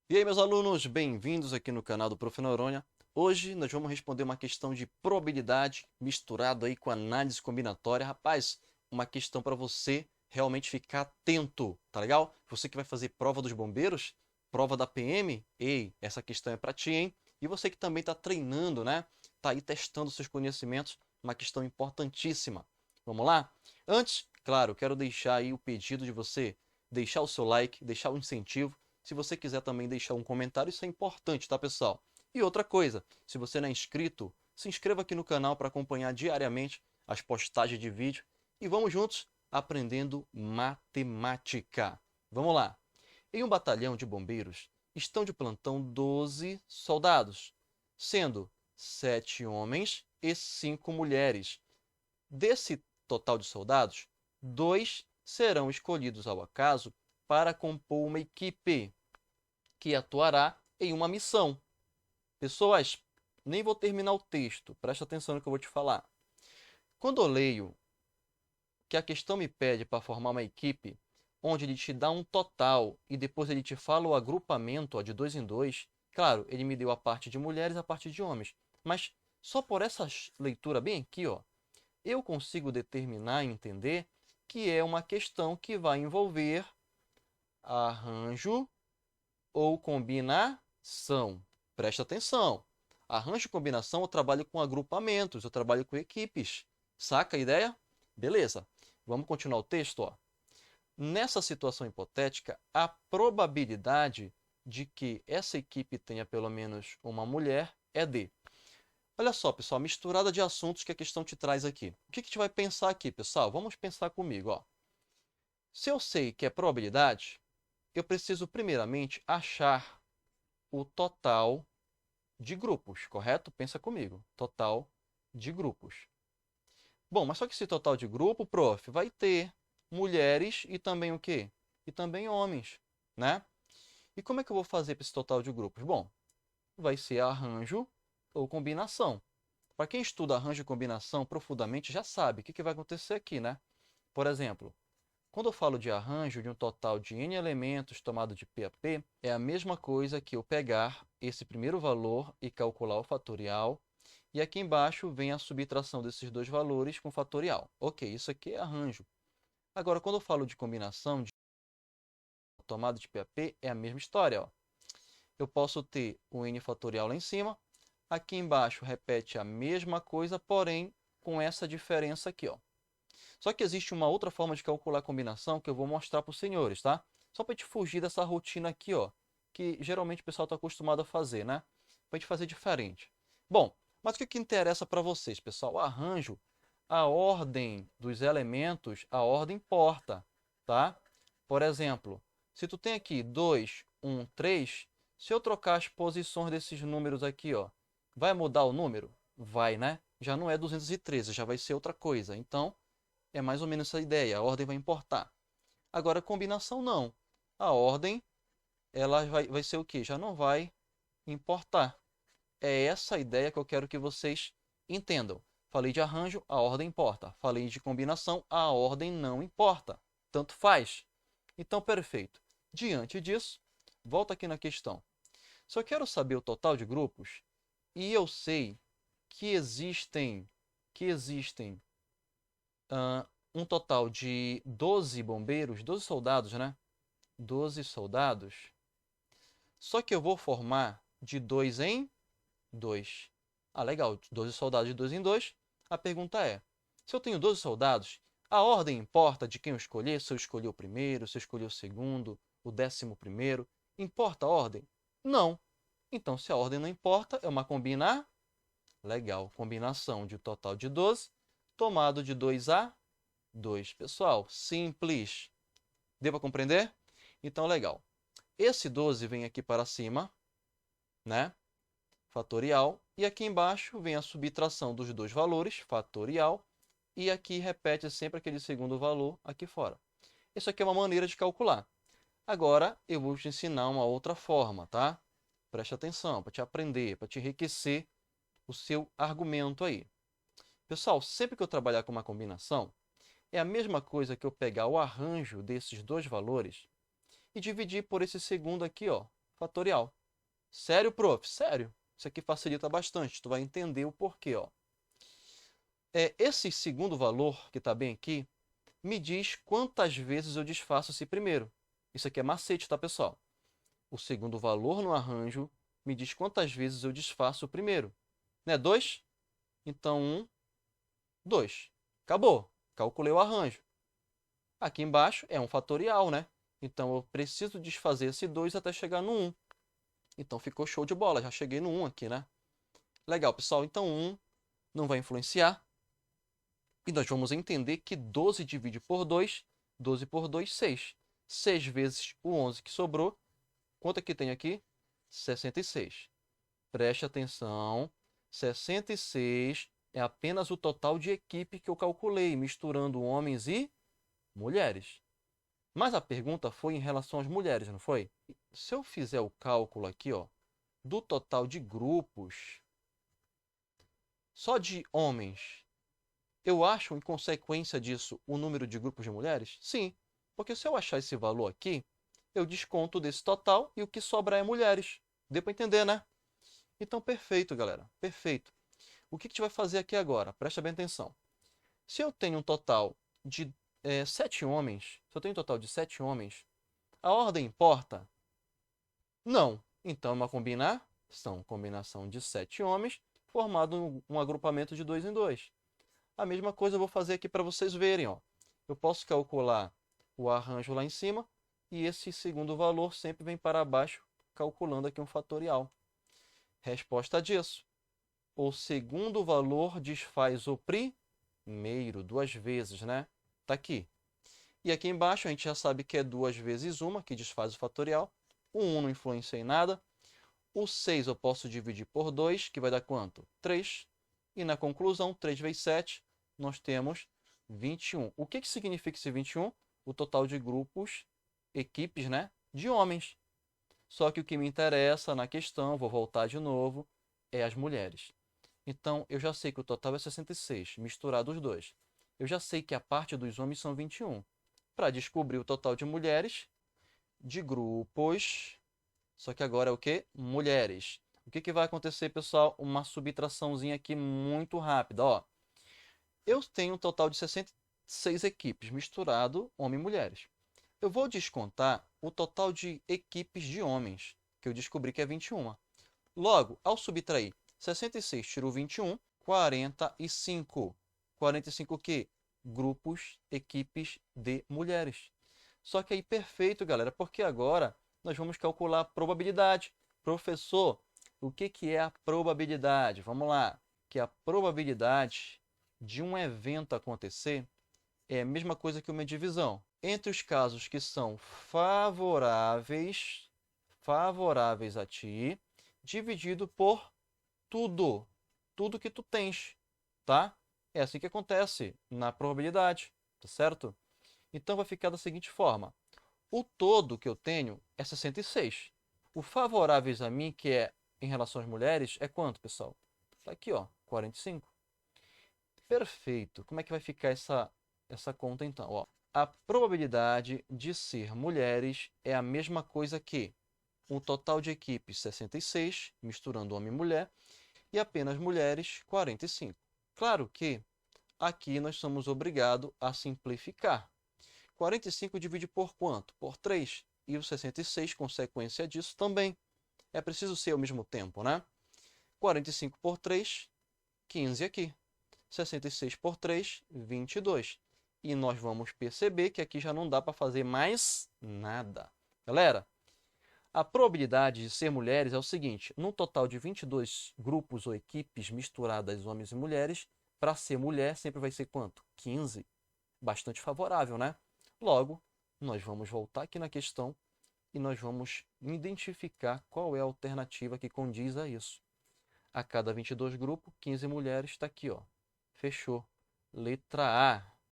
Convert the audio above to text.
E aí, meus alunos, bem-vindos aqui no canal do Prof. Noronha. Hoje nós vamos responder uma questão de probabilidade misturado aí com análise combinatória. Rapaz, uma questão para você realmente ficar atento, tá legal? Você que vai fazer prova dos bombeiros, prova da PM, ei, essa questão é para ti, hein? E você que também está treinando, né? Tá aí testando seus conhecimentos, uma questão importantíssima. Vamos lá? Antes, claro, quero deixar aí o pedido de você deixar o seu like, deixar o incentivo. Se você quiser também deixar um comentário, isso é importante, tá, pessoal? E outra coisa, se você não é inscrito, se inscreva aqui no canal para acompanhar diariamente as postagens de vídeo e vamos juntos aprendendo matemática. Vamos lá. Em um batalhão de bombeiros estão de plantão 12 soldados, sendo 7 homens e 5 mulheres. Desse total de soldados, 2 serão escolhidos ao acaso para compor uma equipe que atuará em uma missão. Pessoas, nem vou terminar o texto, presta atenção no que eu vou te falar. Quando eu leio que a questão me pede para formar uma equipe, onde ele te dá um total e depois ele te fala o agrupamento ó, de 2 em 2, claro, ele me deu a parte de mulheres e a parte de homens, mas só por essa leitura bem aqui, ó, eu consigo determinar e entender que é uma questão que vai envolver arranjo ou combinação. Presta atenção. Arranjo e combinação eu trabalho com agrupamentos, eu trabalho com equipes. Saca a ideia? Beleza. Vamos continuar o texto, ó. Nessa situação hipotética, a probabilidade de que essa equipe tenha pelo menos uma mulher é de. Olha só, pessoal, misturada de assuntos que a questão te traz aqui. O que a gente vai pensar aqui, pessoal? Vamos pensar comigo, ó. Se eu sei que é probabilidade, eu preciso primeiramente achar o total de grupos, correto? Pensa comigo. Total de grupos. Bom, mas só que esse total de grupo, prof, vai ter mulheres e também o quê? E também homens, né? E como é que eu vou fazer para esse total de grupos? Bom, vai ser arranjo ou combinação. Para quem estuda arranjo e combinação profundamente, já sabe o que vai acontecer aqui, né? Por exemplo, quando eu falo de arranjo de um total de n elementos tomado de P a P, é a mesma coisa que eu pegar esse primeiro valor e calcular o fatorial, e aqui embaixo vem a subtração desses dois valores com fatorial. Ok, isso aqui é arranjo. Agora, quando eu falo de combinação, de tomada de P a P, é a mesma história. Ó. Eu posso ter o n fatorial lá em cima, aqui embaixo repete a mesma coisa, porém com essa diferença aqui, ó. Só que existe uma outra forma de calcular a combinação que eu vou mostrar para os senhores, tá? Só para a gente fugir dessa rotina aqui, ó, que geralmente o pessoal está acostumado a fazer, né? Para a gente fazer diferente. Bom, mas o que interessa para vocês, pessoal? O arranjo, a ordem dos elementos, a ordem importa, tá? Por exemplo, se tu tem aqui 2, 1, 3, se eu trocar as posições desses números aqui, ó, vai mudar o número? Vai, né? Já não é 213, já vai ser outra coisa. Então, é mais ou menos essa ideia, a ordem vai importar. Agora, a combinação não. A ordem, ela vai ser o quê? Já não vai importar. É essa a ideia que eu quero que vocês entendam. Falei de arranjo, a ordem importa. Falei de combinação, a ordem não importa. Tanto faz. Então, perfeito. Diante disso, volta aqui na questão. Se eu quero saber o total de grupos, e eu sei que existem um total de 12 bombeiros, 12 soldados, né? 12 soldados. Só que eu vou formar de 2 em 2. Ah, legal. 12 soldados de 2 em 2. A pergunta é, se eu tenho 12 soldados, a ordem importa de quem eu escolher? Se eu escolhi o primeiro, se eu escolhi o segundo, o 11º? Importa a ordem? Não. Então, se a ordem não importa, é uma combinação. Legal. Combinação de um total de 12, tomado de 2 a 2. Pessoal, simples. Deu para compreender? Então, legal. Esse 12 vem aqui para cima, né? Fatorial. E aqui embaixo vem a subtração dos dois valores, fatorial. E aqui repete sempre aquele segundo valor aqui fora. Isso aqui é uma maneira de calcular. Agora, eu vou te ensinar uma outra forma, tá? Preste atenção, para te aprender, para te enriquecer o seu argumento aí. Pessoal, sempre que eu trabalhar com uma combinação, é a mesma coisa que eu pegar o arranjo desses dois valores e dividir por esse segundo aqui, ó, fatorial. Sério, prof? Sério. Isso aqui facilita bastante. Tu vai entender o porquê, ó. Esse segundo valor, que está bem aqui, me diz quantas vezes eu desfaço esse primeiro. Isso aqui é macete, tá, pessoal? O segundo valor no arranjo me diz quantas vezes eu desfaço o primeiro. Né? 2? Então, 1, 2. Acabou. Calculei o arranjo. Aqui embaixo é um fatorial, né? Então, eu preciso desfazer esse 2 até chegar no 1. Então, ficou show de bola. Já cheguei no 1 aqui, né? Legal, pessoal. Então, 1 não vai influenciar. E nós vamos entender que 12 divide por 2. 12 por 2, 6. 6 vezes o 11 que sobrou. Quanto é que tem aqui? 66. Preste atenção. 66 é apenas o total de equipe que eu calculei, misturando homens e mulheres. Mas a pergunta foi em relação às mulheres, não foi? Se eu fizer o cálculo aqui, ó, do total de grupos, só de homens, eu acho, em consequência disso, o número de grupos de mulheres? Sim, porque se eu achar esse valor aqui, eu desconto desse total e o que sobra é mulheres. Deu para entender, né? Então, perfeito, galera. Perfeito. O que a gente vai fazer aqui agora? Presta bem atenção. Se eu tenho um total de 7 homens, a ordem importa? Não. Então, é uma combinação de 7 homens, formado um agrupamento de 2 em 2. A mesma coisa eu vou fazer aqui para vocês verem, ó. Eu posso calcular o arranjo lá em cima e esse segundo valor sempre vem para baixo, calculando aqui um fatorial. Resposta disso. O segundo valor desfaz o primeiro, 2 vezes, né? Tá aqui. E aqui embaixo a gente já sabe que é 2 vezes 1, que desfaz o fatorial. O 1 não influencia em nada. O 6 eu posso dividir por 2, que vai dar quanto? 3. E na conclusão, 3 vezes 7, nós temos 21. O que significa esse 21? O total de grupos, equipes, né, de homens. Só que o que me interessa na questão, vou voltar de novo, é as mulheres. Então, eu já sei que o total é 66, misturado os dois. Eu já sei que a parte dos homens são 21. Para descobrir o total de mulheres, de grupos, só que agora é o quê? Mulheres. O que vai acontecer, pessoal? Uma subtraçãozinha aqui muito rápida, ó. Eu tenho um total de 66 equipes, misturado homem e mulheres. Eu vou descontar o total de equipes de homens, que eu descobri que é 21. Logo, ao subtrair 66 tiro 21, 45. 45 o quê? Grupos, equipes de mulheres. Só que aí perfeito, galera, porque agora nós vamos calcular a probabilidade. Professor, o que é a probabilidade? Vamos lá. Que a probabilidade de um evento acontecer é a mesma coisa que uma divisão. Entre os casos que são favoráveis a ti, dividido por tudo que tu tens, tá? É assim que acontece na probabilidade, tá certo? Então vai ficar da seguinte forma: o todo que eu tenho é 66. O favoráveis a mim, que é em relação às mulheres, é quanto, pessoal? Tá aqui, ó, 45. Perfeito. Como é que vai ficar essa conta então? Ó, a probabilidade de ser mulheres é a mesma coisa que o total de equipes 66, misturando homem e mulher, e apenas mulheres 45. Claro que aqui nós somos obrigados a simplificar. 45 divide por quanto? Por 3. E o 66, consequência disso também. É preciso ser ao mesmo tempo, né? 45 por 3, 15 aqui. 66 por 3, 22. E nós vamos perceber que aqui já não dá para fazer mais nada. Galera, a probabilidade de ser mulheres é o seguinte: num total de 22 grupos ou equipes misturadas, homens e mulheres, para ser mulher sempre vai ser quanto? 15. Bastante favorável, né? Logo, nós vamos voltar aqui na questão e nós vamos identificar qual é a alternativa que condiz a isso. A cada 22 grupos, 15 mulheres, está aqui, ó. Fechou. Letra A.